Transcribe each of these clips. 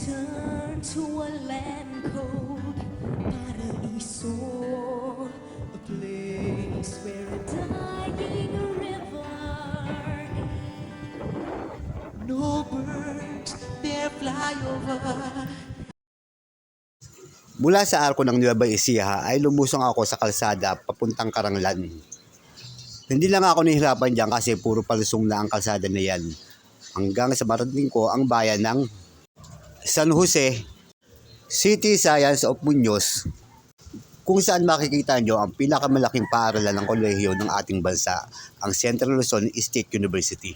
return to a land called Paraiso, a place where a dying river, no birds dare fly over. Mula sa arko ng Nueva Ecija ay lumusong ako sa kalsada papuntang Karanglan. Hindi lang ako nahihirapan dyan kasi puro palusong na ang kalsada na yan. Hanggang sa marating ko ang bayan ng San Jose, City Science of Muñoz, kung saan makikita nyo ang pinakamalaking paaralan ng kolehiyo ng ating bansa, ang Central Luzon State University.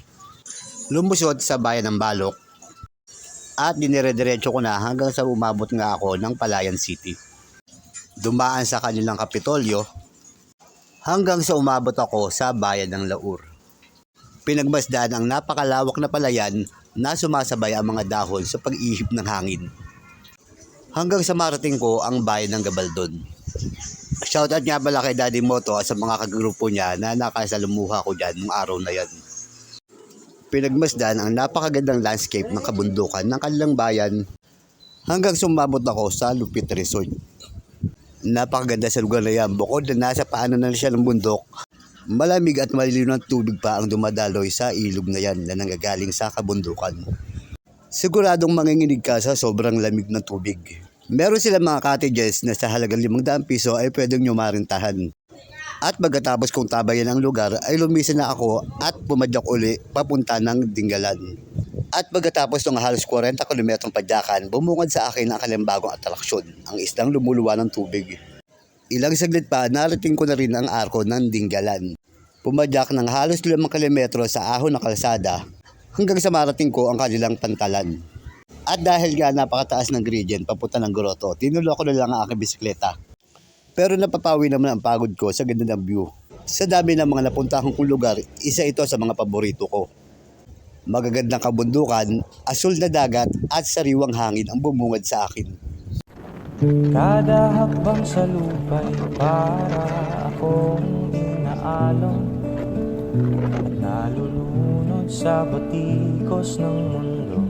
Lumusod sa bayan ng Balok at dinire-diretso ko na hanggang sa umabot nga ako ng Palayan City. Dumaan sa kanilang Kapitolyo hanggang sa umabot ako sa bayan ng Laur. Pinagmasdan ang napakalawak na palayan na sumasabay ang mga dahon sa pag-ihip ng hangin. Hanggang sa marating ko ang bayan ng Gabaldon. Shoutout nga pala kay Daddy Moto at sa mga kagrupo niya na nakasalumuha ko dyan nung araw na yan. Pinagmasdan ang napakagandang landscape ng kabundukan ng kanilang bayan hanggang sumabot ako sa Lupit Resort. Napakaganda sa lugar na yan, bukod na nasa paanan na siya ng bundok, malamig at maliliw ng tubig pa ang dumadaloy sa ilog na yan na nanggagaling sa kabundukan. Siguradong manginginig ka sa sobrang lamig ng tubig. Meron silang mga cottages na sa halagang 500 piso ay pwedeng nyo marintahan. At pagkatapos kong tabayan ang lugar ay lumisan na ako at pumadyak uli papunta ng Dingalan. At pagkatapos ng halos 40 kilometrong padyakan, bumungad sa akin ang kalimbagong atraksyon, ang islang lumuluwa ng tubig. Ilang saglit pa, narating ko na rin ang arko ng Dingalan. Pumadyak ng halos 5 kilometro sa ahon na kalsada hanggang sa marating ko ang kanilang pantalan. At dahil nga napakataas ng gradient papunta ng groto, tinulo ko na lang ang aking bisikleta. Pero napapawi naman ang pagod ko sa ganda ng view. Sa dami ng mga napuntahan kong lugar, isa ito sa mga paborito ko. Magagandang kabundukan, asul na dagat at sariwang hangin ang bumungad sa akin. Kada hakbang sa lupa'y para akong inaalon, nalulunod sa batikos ng mundo,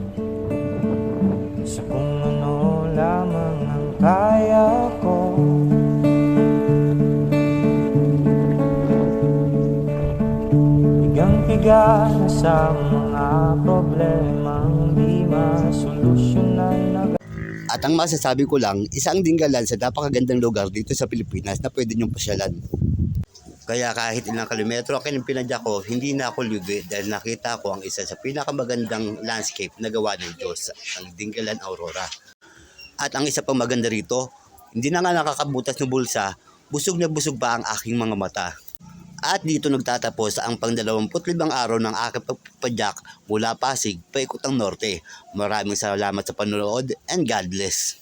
sa kung ano lamang ang kaya ko. Higang-higa na sa mga problemang di masolusyonan. At ang masasabi ko lang, isang Dingalan sa napakagandang lugar dito sa Pilipinas na pwede niyong pasyalan. Kaya kahit ilang kilometro ang pinadyak ko, hindi na ako lugi dahil nakita ko ang isa sa pinakamagandang landscape na gawa ng Diyos, ang Dingalan Aurora. At ang isa pang maganda rito, hindi na nga nakakabutas ng bulsa, busog na busog pa ang aking mga mata. At dito nagtatapos ang pang-25 araw ng aking pagpadyak mula Pasig paikot ang norte. Maraming salamat sa panonood and God bless.